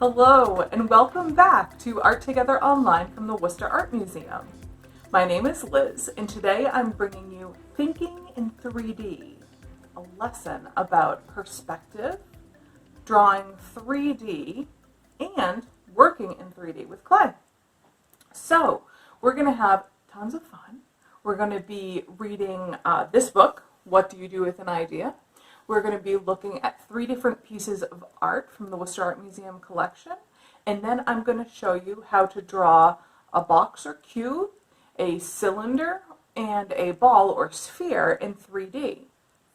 Hello, and welcome back to Art Together Online from the Worcester Art Museum. My name is Liz, and today I'm bringing you Thinking in 3D, a lesson about perspective, drawing 3D, and working in 3D with clay. So, we're going to have tons of fun. We're going to be reading this book, What Do You Do with an Idea? We're going to be looking at 3 different pieces of art from the Worcester Art Museum collection, and then I'm going to show you how to draw a box or cube, a cylinder, and a ball or sphere in 3D.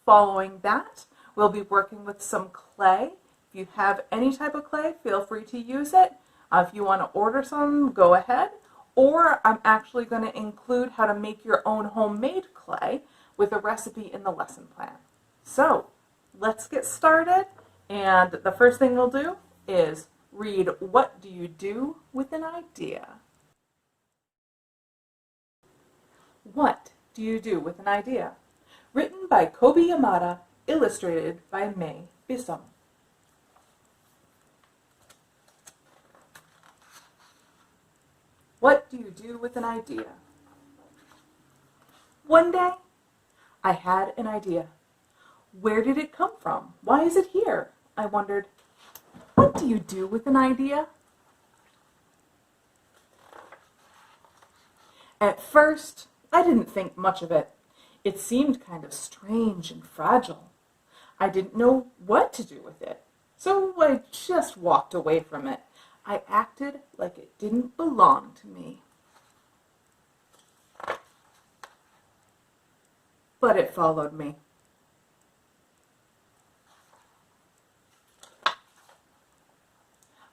Following that, we'll be working with some clay. If you have any type of clay, feel free to use it. If you want to order some, go ahead. Or I'm actually going to include how to make your own homemade clay with a recipe in the lesson plan. So, let's get started, and the first thing we'll do is read What Do You Do with an Idea? What do you do with an idea? Written by Kobe Yamada, illustrated by May Bissom. What do you do with an idea? One day, I had an idea. Where did it come from? Why is it here? I wondered. What do you do with an idea? At first, I didn't think much of it. It seemed kind of strange and fragile. I didn't know what to do with it, so I just walked away from it. I acted like it didn't belong to me. But it followed me.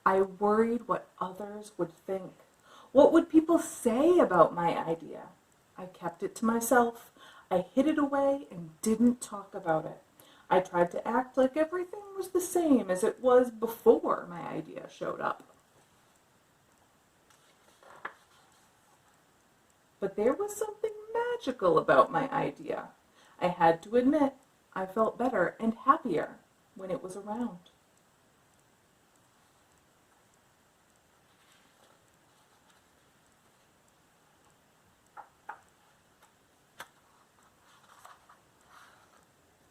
I worried what others would think. What would people say about my idea? I kept it to myself. I hid it away and didn't talk about it. I tried to act like everything was the same as it was before my idea showed up. But there was something magical about my idea. I had to admit, I felt better and happier when it was around.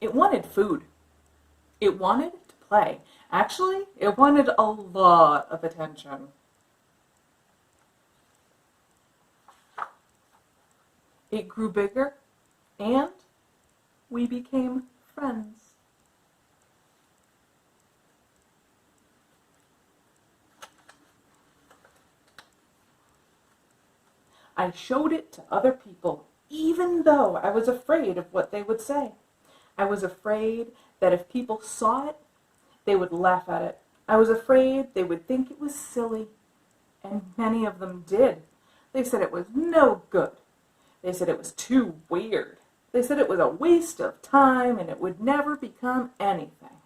It wanted food. It wanted to play. Actually, it wanted a lot of attention. It grew bigger, and we became friends. I showed it to other people, even though I was afraid of what they would say. I was afraid that if people saw it, they would laugh at it. I was afraid they would think it was silly, and many of them did. They said it was no good. They said it was too weird. They said it was a waste of time and it would never become anything.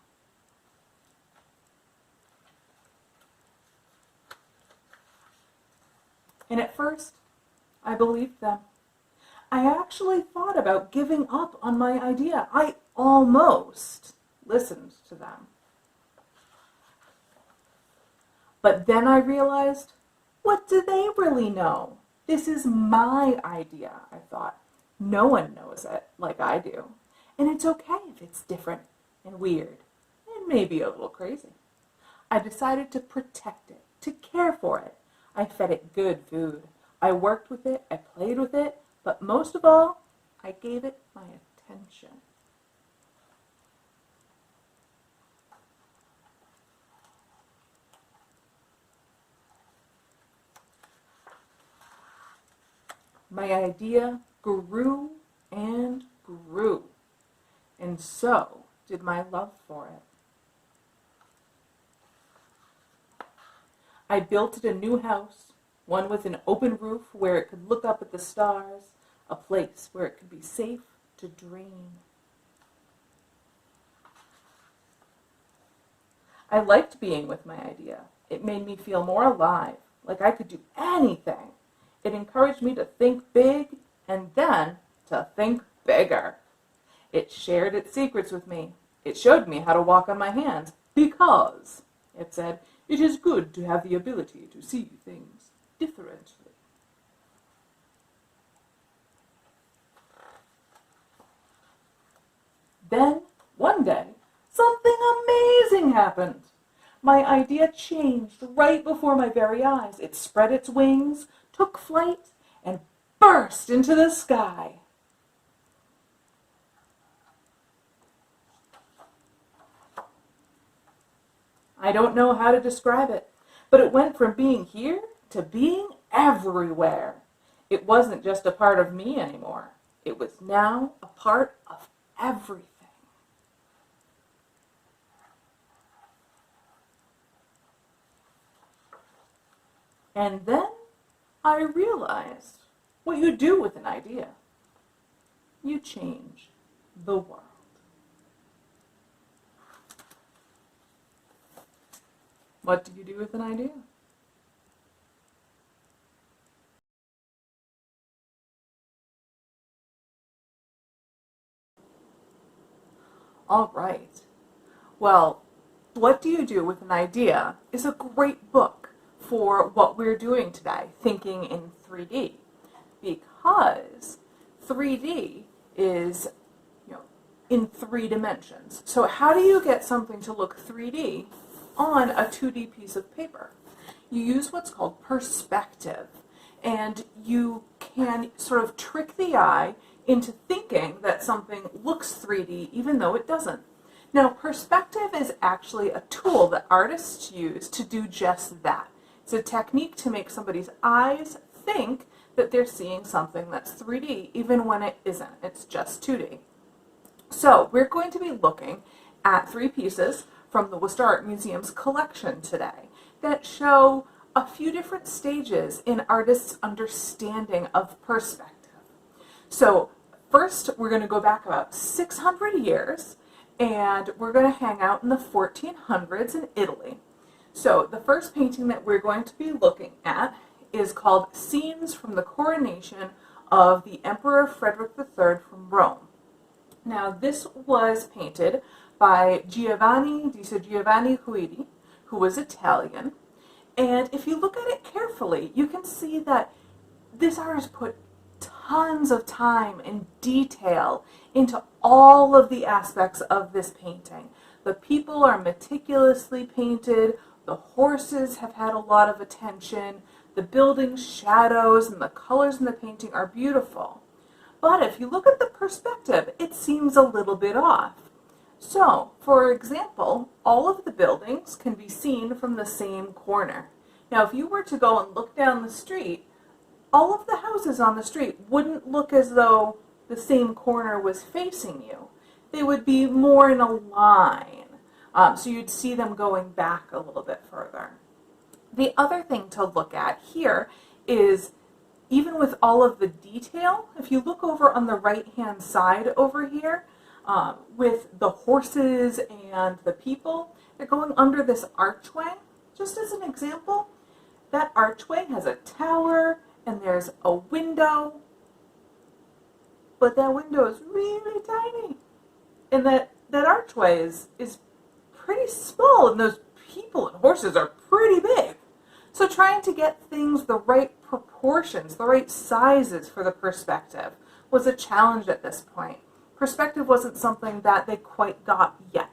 And at first, I believed them. I actually thought about giving up on my idea. I almost listened to them. But then I realized, what do they really know? This is my idea, I thought. No one knows it like I do. And it's okay if it's different and weird and maybe a little crazy. I decided to protect it, to care for it. I fed it good food. I worked with it, I played with it, but most of all, I gave it my attention. My idea grew and grew, and so did my love for it. I built it a new house, one with an open roof where it could look up at the stars, a place where it could be safe to dream. I liked being with my idea. It made me feel more alive, like I could do anything. It encouraged me to think big and then to think bigger. It shared its secrets with me. It showed me how to walk on my hands because, it said, It is good to have the ability to see things differently. Then, one day, something amazing happened. My idea changed right before my very eyes. It spread its wings, took flight, and burst into the sky. I don't know how to describe it, but it went from being here to being everywhere. It wasn't just a part of me anymore. It was now a part of everything. And then I realized what you do with an idea. You change the world. What do you do with an idea? All right. Well, What Do You Do with an Idea is a great book for what we're doing today, thinking in 3D, because 3D is, in 3 dimensions. So how do you get something to look 3D on a 2D piece of paper? You use what's called perspective, and you can sort of trick the eye into thinking that something looks 3D even though it doesn't. Now, perspective is actually a tool that artists use to do just that. It's a technique to make somebody's eyes think that they're seeing something that's 3D even when it isn't. It's just 2D. So we're going to be looking at 3 pieces from the Worcester Art Museum's collection today that show a few different stages in artists' understanding of perspective. So first, we're going to go back about 600 years, and we're going to hang out in the 1400s in Italy. So the first painting that we're going to be looking at is called Scenes from the Coronation of the Emperor Frederick III from Rome. Now, this was painted by Giovanni Guidi, who was Italian. And if you look at it carefully, you can see that this artist put tons of time and detail into all of the aspects of this painting. The people are meticulously painted, the horses have had a lot of attention, the building's shadows and the colors in the painting are beautiful. But if you look at the perspective, it seems a little bit off. So, for example, all of the buildings can be seen from the same corner. Now, if you were to go and look down the street, all of the houses on the street wouldn't look as though the same corner was facing you. They would be more in a line. So you'd see them going back a little bit further. The other thing to look at here is, even with all of the detail, if you look over on the right-hand side over here, with the horses and the people, they're going under this archway. Just as an example, that archway has a tower and there's a window, but that window is really tiny. And that archway is pretty small, and those people and horses are pretty big. So trying to get things the right proportions, the right sizes for the perspective was a challenge at this point. Perspective wasn't something that they quite got yet.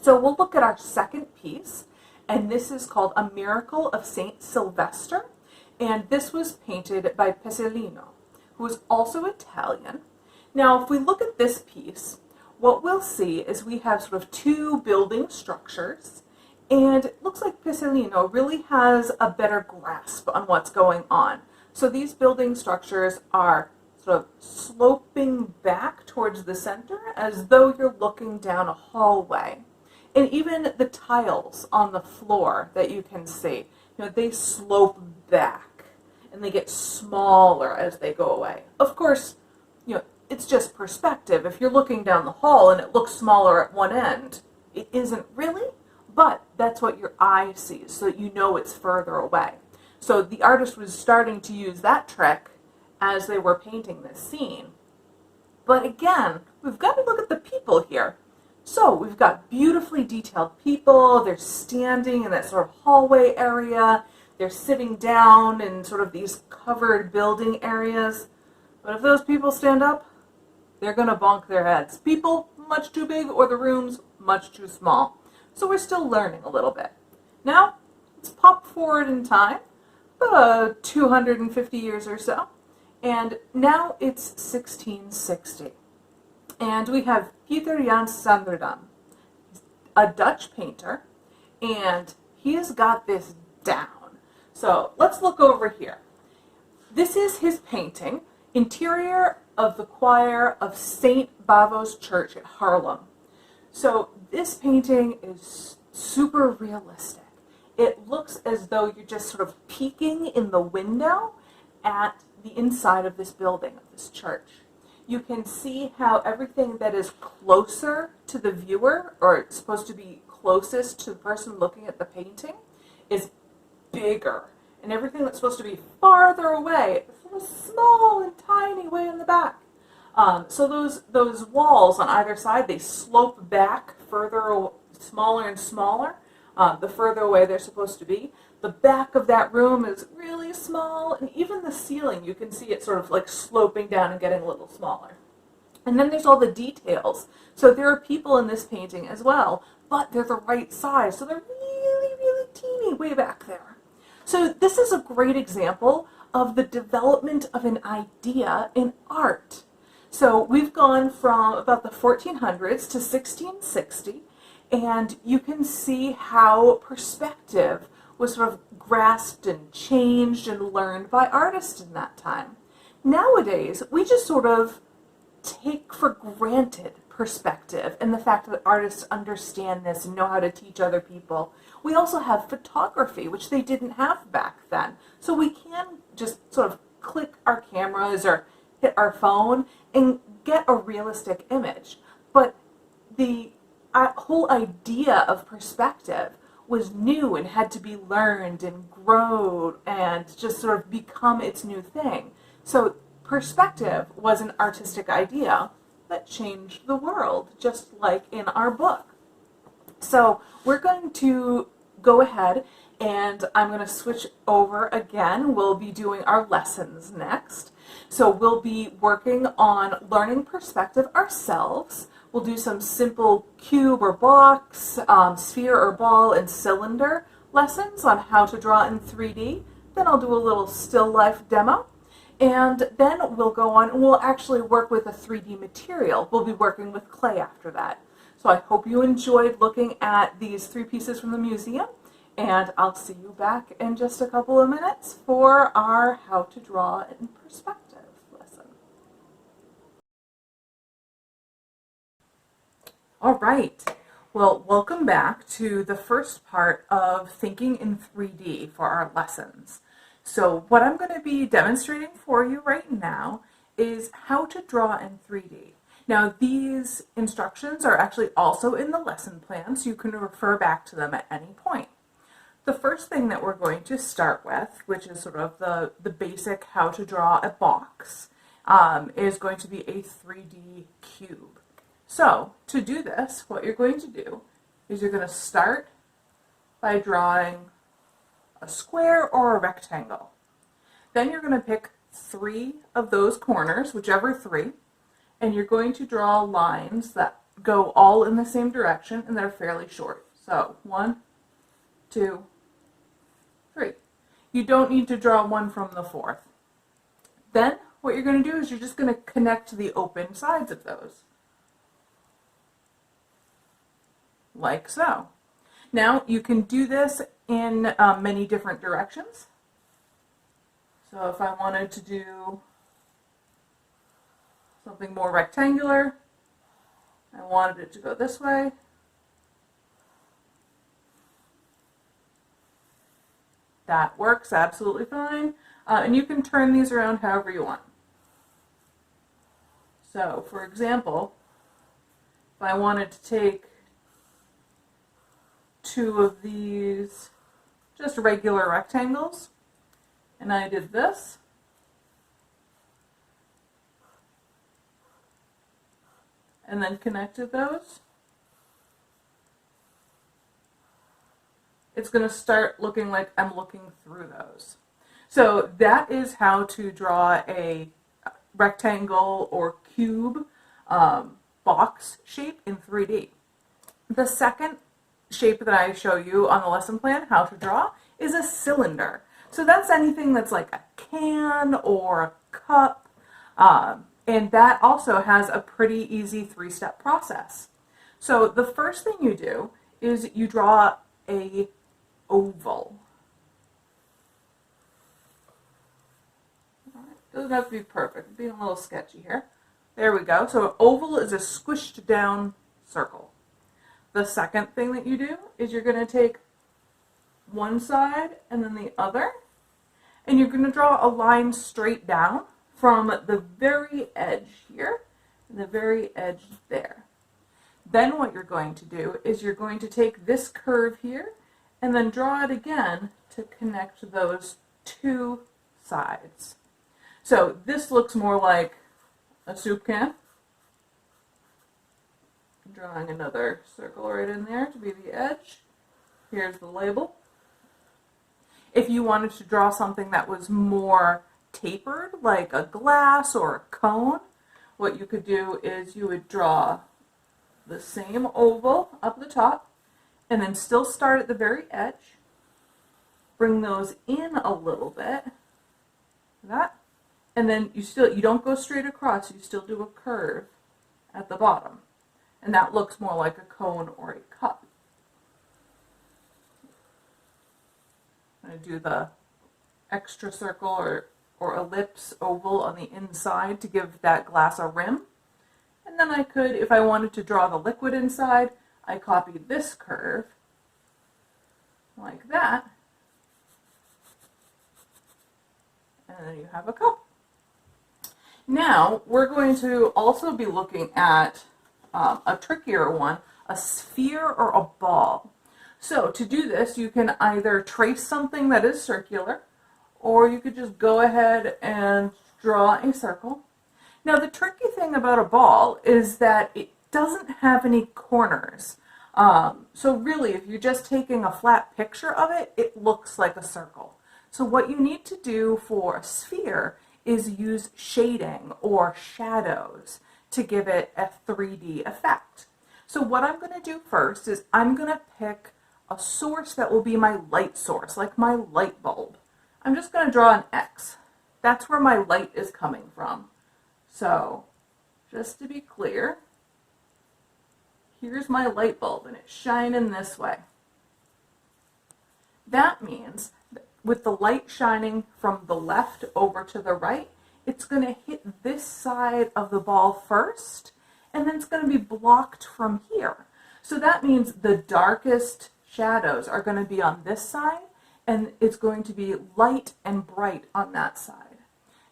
So we'll look at our second piece, and this is called A Miracle of Saint Sylvester, and this was painted by Pesolino, who was also Italian. Now, if we look at this piece, what we'll see is we have sort of 2 building structures, and it looks like Pesolino really has a better grasp on what's going on. So these building structures are sort of sloping back towards the center as though you're looking down a hallway. And even the tiles on the floor that you can see, they slope back and they get smaller as they go away. Of course, it's just perspective. If you're looking down the hall and it looks smaller at one end, it isn't really, but that's what your eye sees, so that you know it's further away. So the artist was starting to use that trick as they were painting this scene. But again, we've got to look at the people here. So we've got beautifully detailed people. They're standing in that sort of hallway area. They're sitting down in sort of these covered building areas. But if those people stand up, they're going to bonk their heads. People much too big or the rooms much too small. So we're still learning a little bit. Now, let's pop forward in time, 250 years or so. And now it's 1660. And we have Pieter Jan Sanderdam, a Dutch painter, and he has got this down. So let's look over here. This is his painting, Interior of the Choir of St. Bavo's Church at Haarlem. So this painting is super realistic. It looks as though you're just sort of peeking in the window at the inside of this building, of this church. You can see how everything that is closer to the viewer, or it's supposed to be closest to the person looking at the painting, is bigger. And everything that's supposed to be farther away is small and tiny way in the back. So those walls on either side, they slope back further, smaller and smaller, the further away they're supposed to be. The back of that room is really small, and even the ceiling, you can see it sort of like sloping down and getting a little smaller. And then there's all the details. So there are people in this painting as well, but they're the right size, so they're really, really teeny way back there. So this is a great example of the development of an idea in art. So we've gone from about the 1400s to 1660, and you can see how perspective was sort of grasped and changed and learned by artists in that time. Nowadays, we just sort of take for granted perspective and the fact that artists understand this and know how to teach other people. We also have photography, which they didn't have back then. So we can just sort of click our cameras or hit our phone and get a realistic image. But the whole idea of perspective was new and had to be learned and grown and just sort of become its new thing. So perspective was an artistic idea that changed the world, just like in our book. So we're going to go ahead and I'm going to switch over again. We'll be doing our lessons next. So we'll be working on learning perspective ourselves. We'll do some simple cube or box, sphere or ball, and cylinder lessons on how to draw in 3D. Then I'll do a little still life demo. And then we'll go on and we'll actually work with a 3D material. We'll be working with clay after that. So I hope you enjoyed looking at these 3 pieces from the museum. And I'll see you back in just a couple of minutes for our how to draw in perspective lesson. All right, well, welcome back to the first part of thinking in 3D for our lessons. So what I'm going to be demonstrating for you right now is how to draw in 3D. Now these instructions are actually also in the lesson plan, so you can refer back to them at any point. The first thing that we're going to start with, which is sort of the basic how to draw a box, is going to be a 3D cube. So to do this, what you're going to do is you're going to start by drawing a square or a rectangle. Then you're going to pick 3 of those corners, whichever 3, and you're going to draw lines that go all in the same direction and they're fairly short. So 1, 2, 3. You don't need to draw one from the 4th. Then what you're going to do is you're just going to connect the open sides of those. Like so. Now you can do this in many different directions. So if I wanted to do something more rectangular, I wanted it to go this way, that works absolutely fine. And you can turn these around however you want. So for example, if I wanted to take 2 of these just regular rectangles, and I did this, and then connected those, it's going to start looking like I'm looking through those. So that is how to draw a rectangle or cube box shape in 3D. The second shape that I show you on the lesson plan, how to draw, is a cylinder. So that's anything that's like a can or a cup, and that also has a pretty easy 3-step process. So the first thing you do is you draw a oval. All right. Doesn't have to be perfect. I'm being a little sketchy here. There we go. So an oval is a squished down circle. The second thing that you do is you're going to take one side and then the other, and you're going to draw a line straight down from the very edge here and the very edge there. Then what you're going to do is you're going to take this curve here and then draw it again to connect those two sides. So this looks more like a soup can. Drawing another circle right in there to be the edge. Here's the label. If you wanted to draw something that was more tapered, like a glass or a cone, what you could do is you would draw the same oval up the top and then still start at the very edge. Bring those in a little bit. That. And then you don't go straight across, you still do a curve at the bottom. And that looks more like a cone or a cup. I'm going to do the extra circle or ellipse oval on the inside to give that glass a rim. And then I could, if I wanted to draw the liquid inside, I copy this curve like that. And then you have a cup. Now, we're going to also be looking at a trickier one, a sphere or a ball. So to do this, you can either trace something that is circular, or you could just go ahead and draw a circle. Now the tricky thing about a ball is that it doesn't have any corners. So really, if you're just taking a flat picture of it, it looks like a circle. So what you need to do for a sphere is use shading or shadows to give it a 3D effect. So what I'm going to do first is I'm going to pick a source that will be my light source, like my light bulb. I'm just going to draw an X. That's where my light is coming from. So just to be clear, here's my light bulb and it's shining this way. That means that with the light shining from the left over to the right, it's going to hit this side of the ball first, and then it's going to be blocked from here. So that means the darkest shadows are going to be on this side, and it's going to be light and bright on that side.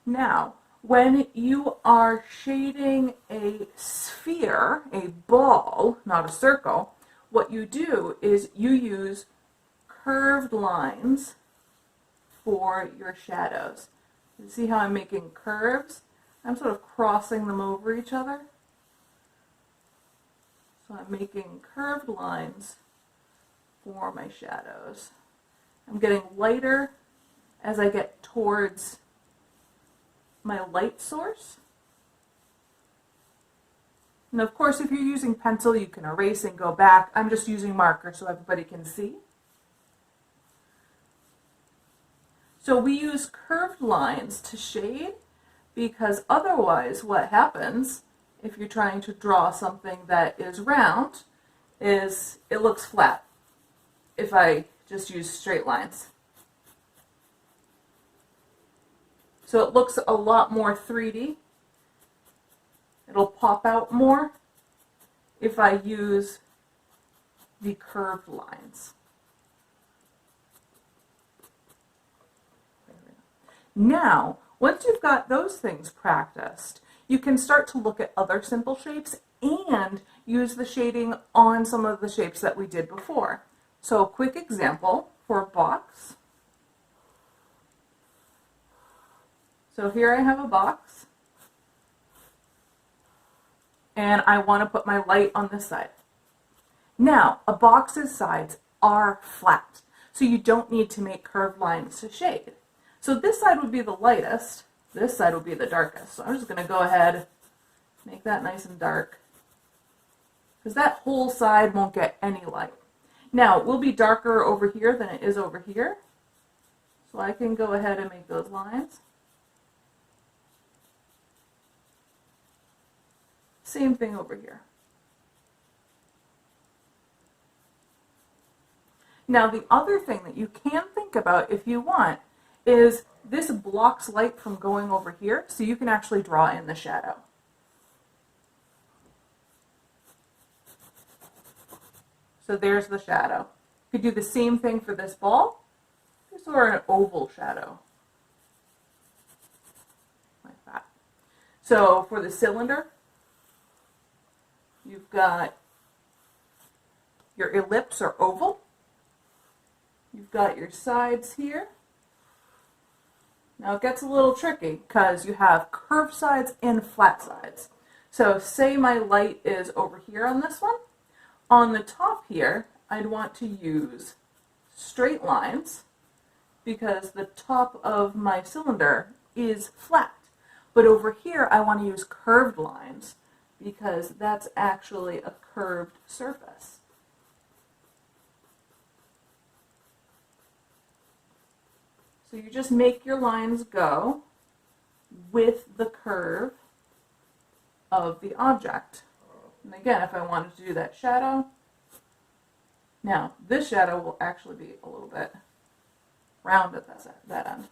Now, when you are shading a sphere, a ball, not a circle, what you do is you use curved lines for your shadows. You see how I'm making curves? I'm sort of crossing them over each other. So I'm making curved lines for my shadows. I'm getting lighter as I get towards my light source. And of course, if you're using pencil, you can erase and go back. I'm just using marker so everybody can see. So we use curved lines to shade because otherwise what happens if you're trying to draw something that is round is it looks flat if I just use straight lines. So it looks a lot more 3D. It'll pop out more if I use the curved lines. Now, once you've got those things practiced, you can start to look at other simple shapes and use the shading on some of the shapes that we did before. So a quick example for a box. So here I have a box, and I want to put my light on this side. Now, a box's sides are flat. so you don't need to make curved lines to shade. So this side would be the lightest, this side would be the darkest. So I'm just going to go ahead, make that nice and dark, because that whole side won't get any light. Now, it will be darker over here than it is over here, so I can go ahead and make those lines. Same thing over here. Now, the other thing that you can think about if you want is this blocks light from going over here, so you can actually draw in the shadow. So there's the shadow. You could do the same thing for this ball, just or an oval shadow, like that. So for the cylinder, you've got your ellipse or oval. You've got your sides here. Now it gets a little tricky because you have curved sides and flat sides. So say my light is over here on this one. On the top here, I'd want to use straight lines because the top of my cylinder is flat. But over here, I want to use curved lines because that's actually a curved surface. So you just make your lines go with the curve of the object. And again, if I wanted to do that shadow, now this shadow will actually be a little bit round at that end.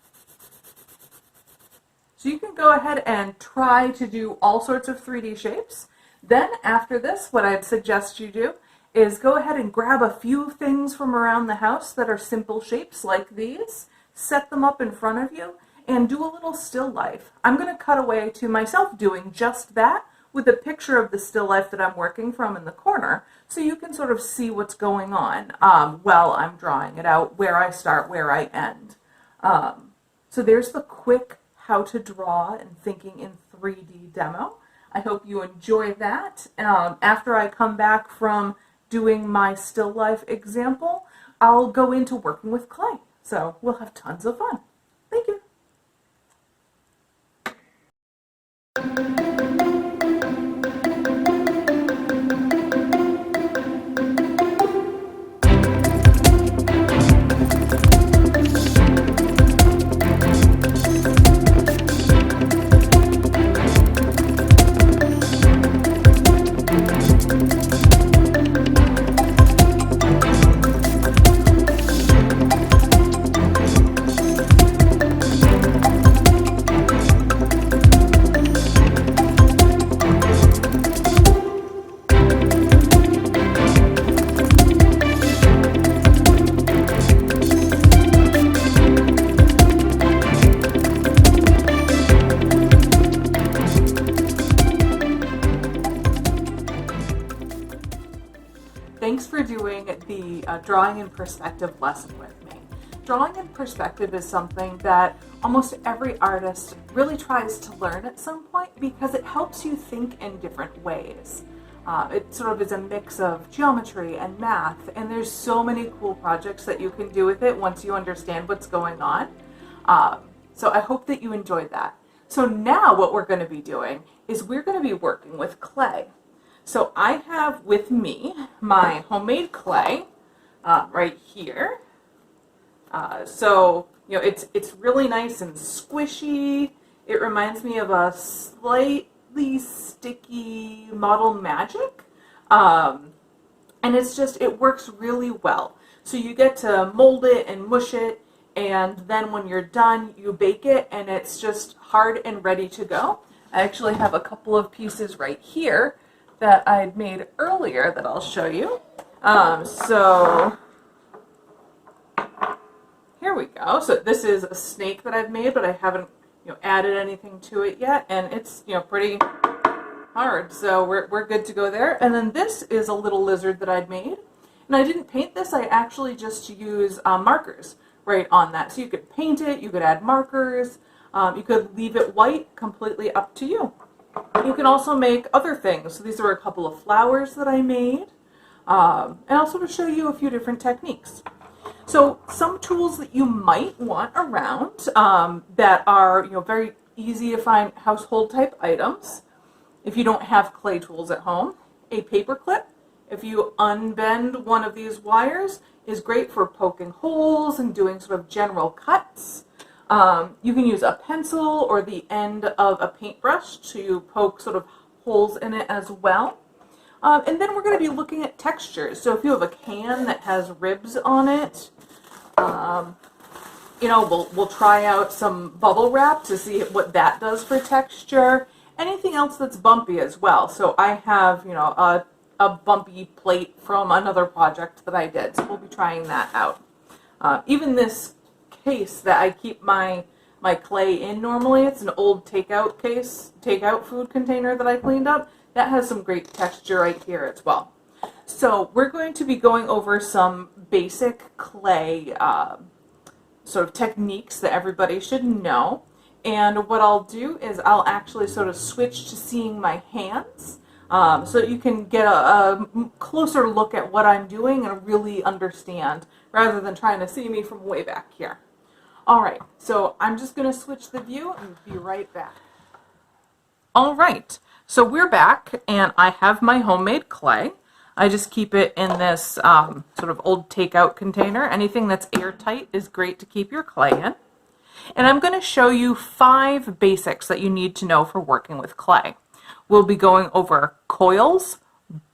So you can go ahead and try to do all sorts of 3D shapes. Then after this, what I'd suggest you do is go ahead and grab a few things from around the house that are simple shapes like these, set them up in front of you, and do a little still life. I'm going to cut away to myself doing just that with a picture of the still life that I'm working from in the corner, so you can sort of see what's going on while I'm drawing it out, where I start, where I end. So there's the quick how to draw and thinking in 3D demo. I hope you enjoy that. After I come back from doing my still life example, I'll go into working with clay. So we'll have tons of fun. Thank you. Thanks for doing the drawing in perspective lesson with me. Drawing in perspective is something that almost every artist really tries to learn at some point because it helps you think in different ways. It sort of is a mix of geometry and math, and there's so many cool projects that you can do with it once you understand what's going on. So I hope that you enjoyed that. So now what we're going to be doing is we're going to be working with clay. So I have with me my homemade clay right here. So you know it's really nice and squishy. It reminds me of a slightly sticky Model Magic, and it works really well. So you get to mold it and mush it, and then when you're done, you bake it, and it's just hard and ready to go. I actually have a couple of pieces right here that I'd made earlier that I'll show you. So here we go. So this is a snake that I've made, but I haven't added anything to it yet, and it's pretty hard. So we're good to go there. And then this is a little lizard that I'd made, and I didn't paint this. I actually just used markers right on that. So you could paint it, you could add markers, you could leave it white, completely up to you. You can also make other things. So these are a couple of flowers that I made. And I'll sort of show you a few different techniques. So some tools that you might want around that are very easy to find household type items. If you don't have clay tools at home, a paper clip, if you unbend one of these wires, is great for poking holes and doing sort of general cuts. You can use a pencil or the end of a paintbrush to poke sort of holes in it as well. And then we're going to be looking at textures. So if you have a can that has ribs on it, we'll try out some bubble wrap to see what that does for texture. Anything else that's bumpy as well. So I have, a bumpy plate from another project that I did. So we'll be trying that out. Even this case that I keep my clay in normally, it's an old takeout food container that I cleaned up. That has some great texture right here as well. So we're going to be going over some basic clay sort of techniques that everybody should know. And what I'll do is I'll actually sort of switch to seeing my hands so that you can get a closer look at what I'm doing and really understand rather than trying to see me from way back here. All right, so I'm just going to switch the view and be right back. All right, so we're back and I have my homemade clay. I just keep it in this sort of old takeout container. Anything that's airtight is great to keep your clay in. And I'm going to show you 5 basics that you need to know for working with clay. We'll be going over coils,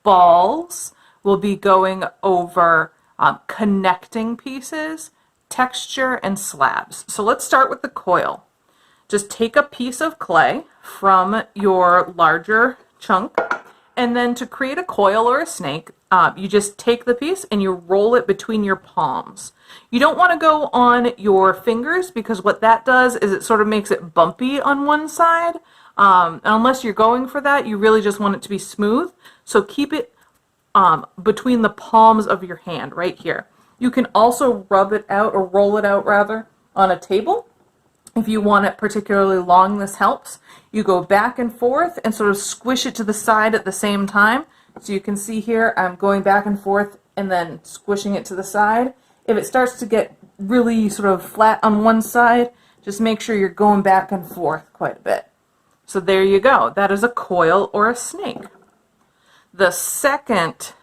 balls, we'll be going over connecting pieces, texture, and slabs. So let's start with the coil. Just take a piece of clay from your larger chunk, and then to create a coil or a snake, you just take the piece and you roll it between your palms. You don't want to go on your fingers because what that does is it sort of makes it bumpy on one side. Unless you're going for that, you really just want it to be smooth. So keep it between the palms of your hand right here. You can also rub it out, or roll it out rather, on a table. If you want it particularly long, this helps. You go back and forth and sort of squish it to the side at the same time. So you can see here, I'm going back and forth and then squishing it to the side. If it starts to get really sort of flat on one side, just make sure you're going back and forth quite a bit. So there you go. That is a coil or a snake. The second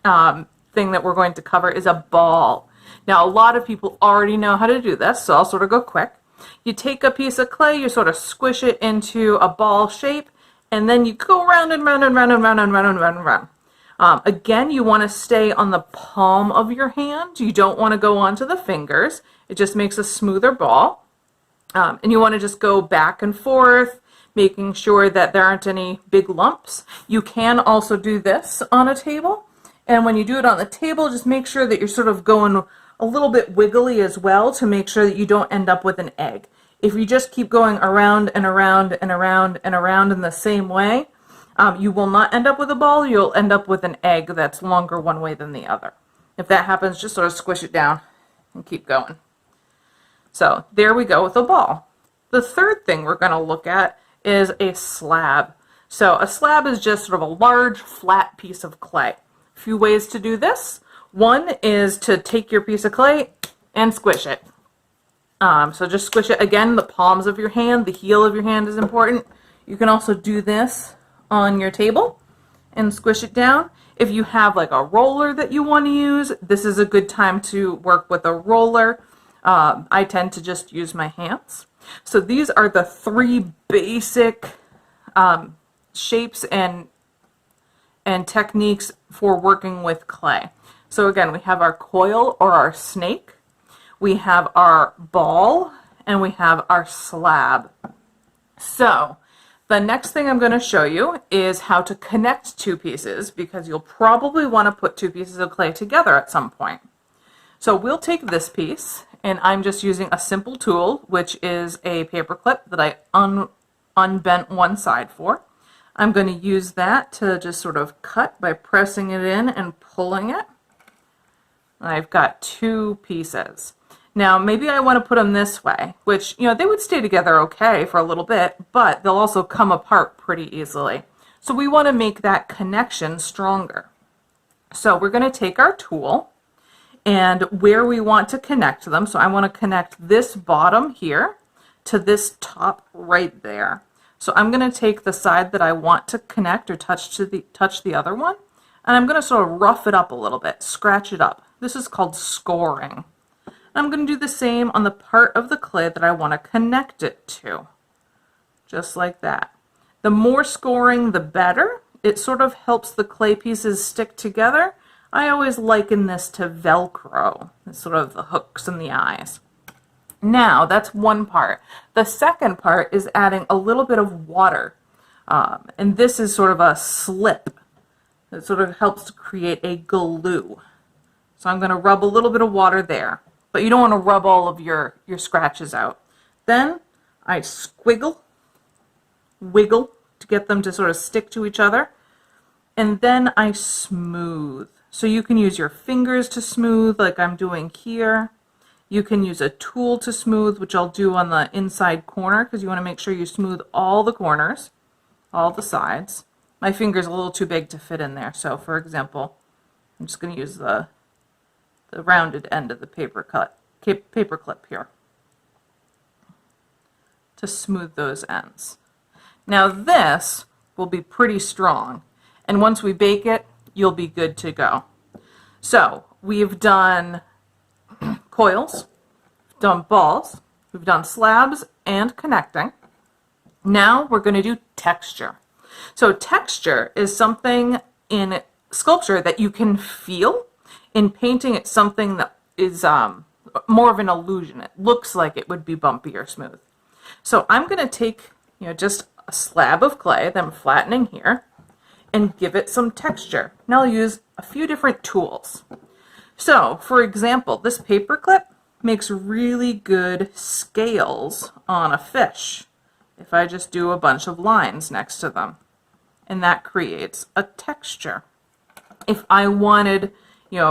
thing that we're going to cover is a ball. Now, a lot of people already know how to do this, so I'll sort of go quick. You take a piece of clay, you sort of squish it into a ball shape, and then you go round and round and round and round and round and round and round. Again, you want to stay on the palm of your hand. You don't want to go onto the fingers. It just makes a smoother ball. And you want to just go back and forth, making sure that there aren't any big lumps. You can also do this on a table. And when you do it on the table, just make sure that you're sort of going a little bit wiggly as well to make sure that you don't end up with an egg. If you just keep going around and around and around and around in the same way, you will not end up with a ball. You'll end up with an egg that's longer one way than the other. If that happens, just sort of squish it down and keep going. So there we go with a ball. The third thing we're going to look at is a slab. So a slab is just sort of a large flat piece of clay. A few ways to do this. One is to take your piece of clay and squish it. So just squish it again, the palms of your hand, the heel of your hand is important. You can also do this on your table and squish it down. If you have like a roller that you want to use, this is a good time to work with a roller. I tend to just use my hands. So these are the 3 basic shapes and techniques for working with clay. So again, we have our coil or our snake, we have our ball, and we have our slab. So the next thing I'm going to show you is how to connect 2 pieces, because you'll probably want to put 2 pieces of clay together at some point. So we'll take this piece, and I'm just using a simple tool, which is a paper clip that I unbent one side for. I'm going to use that to just sort of cut by pressing it in and pulling it. I've got 2 pieces. Now maybe I want to put them this way, which, they would stay together okay for a little bit, but they'll also come apart pretty easily. So we want to make that connection stronger. So we're going to take our tool and where we want to connect them. So I want to connect this bottom here to this top right there. So I'm going to take the side that I want to connect or touch the other one, and I'm going to sort of rough it up a little bit, scratch it up. This is called scoring. I'm going to do the same on the part of the clay that I want to connect it to, just like that. The more scoring, the better. It sort of helps the clay pieces stick together. I always liken this to Velcro, it's sort of the hooks and the eyes. Now, that's one part. The second part is adding a little bit of water. And this is sort of a slip. It sort of helps to create a glue. So I'm going to rub a little bit of water there. But you don't want to rub all of your scratches out. Then I squiggle, wiggle to get them to sort of stick to each other. And then I smooth. So you can use your fingers to smooth like I'm doing here. You can use a tool to smooth, which I'll do on the inside corner because you want to make sure you smooth all the corners, all the sides. My finger's a little too big to fit in there. So for example, I'm just going to use the rounded end of the paper clip here to smooth those ends. Now this will be pretty strong, and once we bake it, you'll be good to go. So we've done coils, we've done balls, we've done slabs and connecting. Now we're going to do texture. So texture is something in sculpture that you can feel. In painting, it's something that is more of an illusion. It looks like it would be bumpy or smooth. So I'm going to take, just a slab of clay that I'm flattening here and give it some texture. Now I'll use a few different tools. So, for example, this paper clip makes really good scales on a fish if I just do a bunch of lines next to them. And that creates a texture. If I wanted,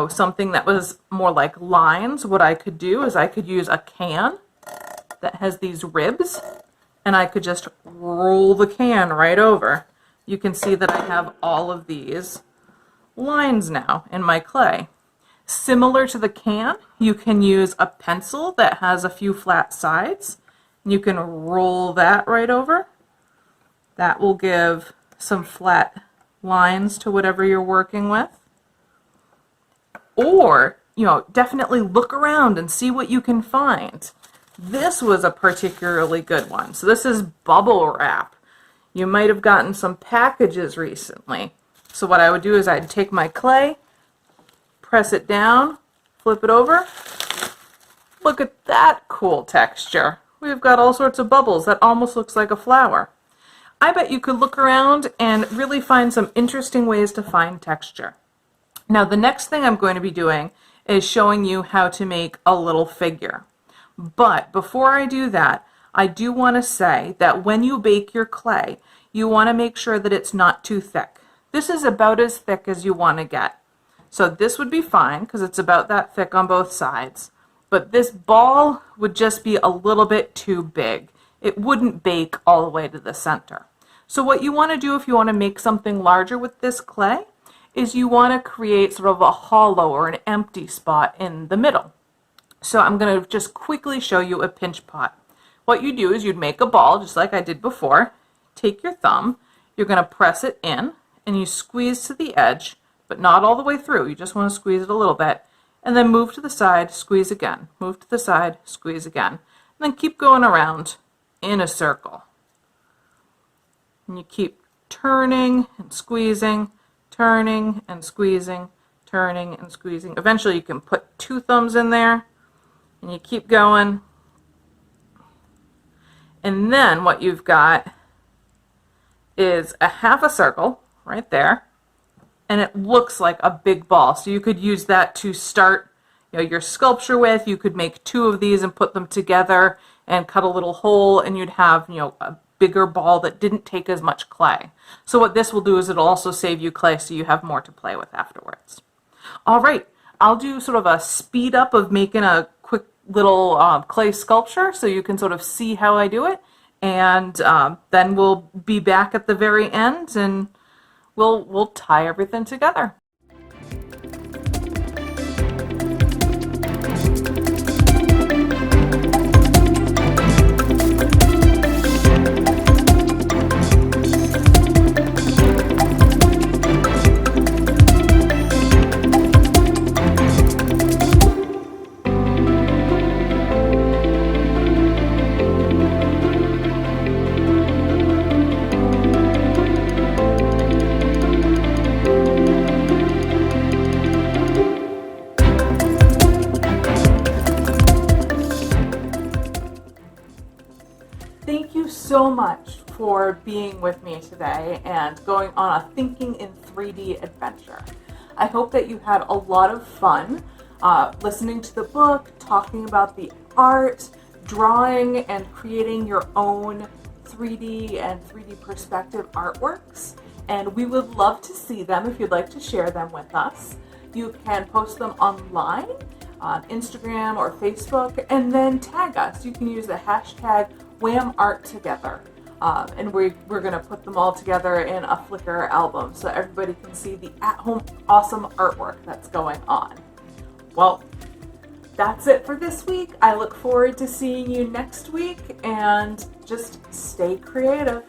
something that was more like lines, what I could do is I could use a can that has these ribs, and I could just roll the can right over. You can see that I have all of these lines now in my clay. Similar to the can, you can use a pencil that has a few flat sides. You can roll that right over. That will give some flat lines to whatever you're working with. Or, definitely look around and see what you can find. This was a particularly good one. So this is bubble wrap. You might have gotten some packages recently. So what I would do is I'd take my clay, press it down, flip it over. Look at that cool texture. We've got all sorts of bubbles. That almost looks like a flower. I bet you could look around and really find some interesting ways to find texture. Now the next thing I'm going to be doing is showing you how to make a little figure. But before I do that, I do want to say that when you bake your clay, you want to make sure that it's not too thick. This is about as thick as you want to get. So this would be fine because it's about that thick on both sides. But this ball would just be a little bit too big. It wouldn't bake all the way to the center. So what you want to do if you want to make something larger with this clay is you want to create sort of a hollow or an empty spot in the middle. So I'm going to just quickly show you a pinch pot. What you do is you'd make a ball just like I did before. Take your thumb, you're going to press it in, and you squeeze to the edge, but not all the way through. You just want to squeeze it a little bit, and then move to the side, squeeze again. Move to the side, squeeze again. And then keep going around in a circle. And you keep turning and squeezing, turning and squeezing, turning and squeezing. Eventually you can put 2 thumbs in there, and you keep going. And then what you've got is a half a circle right there, and it looks like a big ball. So you could use that to start your sculpture with. You could make 2 of these and put them together and cut a little hole, and you'd have a bigger ball that didn't take as much clay. So what this will do is it'll also save you clay so you have more to play with afterwards. All right, I'll do sort of a speed up of making a quick little clay sculpture so you can sort of see how I do it, and then we'll be back at the very end and we'll tie everything together. so much for being with me today and going on a Thinking in 3D adventure. I hope that you had a lot of fun listening to the book, talking about the art, drawing and creating your own 3D and 3D perspective artworks. And we would love to see them if you'd like to share them with us. You can post them online on Instagram or Facebook and then tag us. You can use the hashtag WhamArtTogether. And we're going to put them all together in a Flickr album so everybody can see the at-home awesome artwork that's going on. Well, that's it for this week. I look forward to seeing you next week, and just stay creative.